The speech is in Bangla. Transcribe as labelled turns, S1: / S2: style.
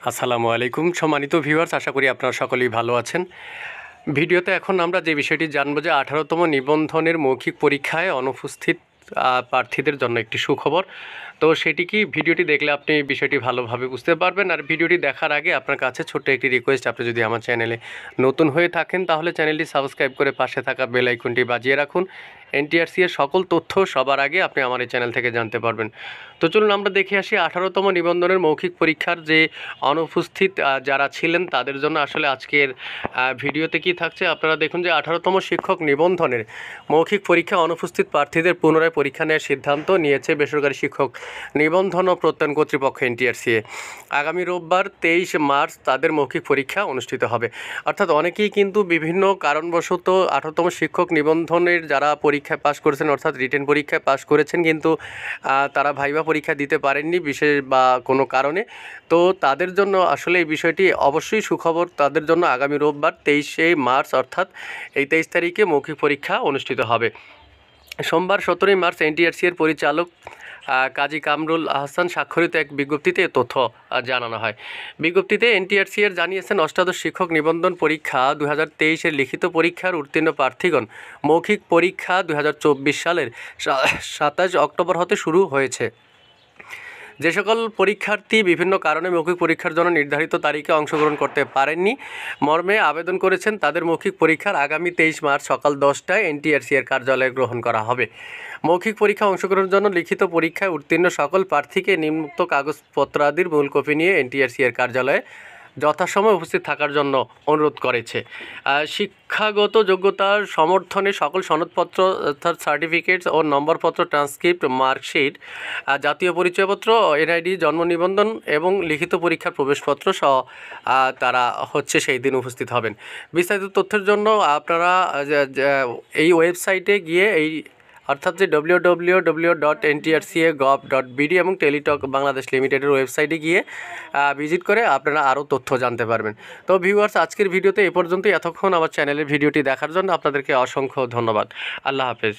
S1: আসসালামু আলাইকুম সম্মানিত ভিউয়ার্স, আশা করি আপনারা সকলেই ভালো আছেন। ভিডিওতে এখন আমরা যে বিষয়টি জানবো যে 18তম নিবন্ধনের মৌখিক পরীক্ষায় অনুপস্থিত প্রার্থীদের জন্য একটি সুখবর। তো সেটি কি, ভিডিওটি দেখলে আপনি বিষয়টি ভালোভাবে বুঝতে পারবেন। আর ভিডিওটি দেখার আগে আপনার কাছে ছোট্ট একটি রিকোয়েস্ট, আপনি যদি আমার চ্যানেলে নতুন হয়ে থাকেন তাহলে চ্যানেলটি সাবস্ক্রাইব করে পাশে থাকা বেল আইকনটি বাজিয়ে রাখুন। এনটিআরসি এর সকল তথ্য সবার আগে আপনি আমার এই চ্যানেল থেকে জানতে পারবেন। তো চলুন আমরা দেখে আসি 18তম নিবন্ধনের মৌখিক পরীক্ষার যে অনুপস্থিত যারা ছিলেন তাদের জন্য আসলে আজকের ভিডিওতে কি থাকছে। আপনারা দেখুন যে 18তম শিক্ষক নিবন্ধনের মৌখিক পরীক্ষা অনুপস্থিত প্রার্থীদের পুনরায় পরীক্ষা নেওয়ার সিদ্ধান্ত নিয়েছে বেসরকারি শিক্ষক নিবন্ধন ও প্রত্যয়ন কর্তৃপক্ষ এনটিআরসি। আগামী রোববার 23 মার্চ তাদের মৌখিক পরীক্ষা অনুষ্ঠিত হবে। অর্থাৎ অনেকেই কিন্তু বিভিন্ন কারণবশত 18তম শিক্ষক নিবন্ধনের যারা পরীক্ষায় পাশ করেছেন, অর্থাৎ রিটেন পরীক্ষায় পাশ করেছেন, কিন্তু তারা ভাইভা পরীক্ষা দিতে পারেননি বিশেষ বা কোনো কারণে। তো তাদের জন্য আসলে এই বিষয়টি অবশ্যই সুখবর। তাদের জন্য আগামী রোববার 23 মার্চ অর্থাৎ এই 23 তারিখে মৌখিক পরীক্ষা অনুষ্ঠিত হবে। সোমবার 17 মার্চ এনটিআরসি এর পরিচালক কাজী কামরুল আহসান স্বাক্ষরিত এক বিজ্ঞপ্তিতে তথ্য জানানো হয়। বিজ্ঞপ্তিতে এনটিআরসি এর জানিয়েছেন, অষ্টাদশ শিক্ষক নিবন্ধন পরীক্ষা 2023-এর লিখিত পরীক্ষার উত্তীর্ণ প্রার্থীগণ মৌখিক পরীক্ষা 2024 সালের 27 অক্টোবর হতে শুরু হয়েছে। যে সকল পরীক্ষার্থী বিভিন্ন কারণে মৌখিক পরীক্ষার জন্য নির্ধারিত তারিখে অংশগ্রহণ করতে পারেননি মর্মে আবেদন করেছেন, তাদের মৌখিক পরীক্ষার আগামী 23 মার্চ সকাল 10টায় এনটিআরসি এর কার্যালয়ে গ্রহণ করা হবে। মৌখিক পরীক্ষা অংশগ্রহণের জন্য লিখিত পরীক্ষায় উত্তীর্ণ সকল প্রার্থীকে নিম্নোক্ত কাগজপত্রাদির মূল কপি নিয়ে এনটিআরসি এর কার্যালয়ে যথাসময়ে উপস্থিত থাকার জন্য অনুরোধ করেছে। শিক্ষাগত যোগ্যতার সমর্থনে সকল সনদপত্র অর্থাৎ সার্টিফিকেটস ও নম্বরপত্র, ট্রান্সক্রিপ্ট, মার্কশিট, জাতীয় পরিচয়পত্র, এনআইডি, জন্ম নিবন্ধন এবং লিখিত পরীক্ষার প্রবেশপত্র সহ তারা সেই দিন উপস্থিত হবেন। বিস্তারিত তথ্যের জন্য আপনারা এই ওয়েবসাইটে গিয়ে অর্থাৎ যে www.ntrca.gov.bd এবং টেলিটক বাংলাদেশ লিমিটেডের ওয়েবসাইটে গিয়ে ভিজিট করে আপনারা আরও তথ্য জানতে পারবেন। তো ভিউয়ার্স, আজকের ভিডিওতে এ পর্যন্তই। এতক্ষণ আমার চ্যানেলের ভিডিওটি দেখার জন্য আপনাদেরকে অসংখ্য ধন্যবাদ। আল্লাহ হাফেজ।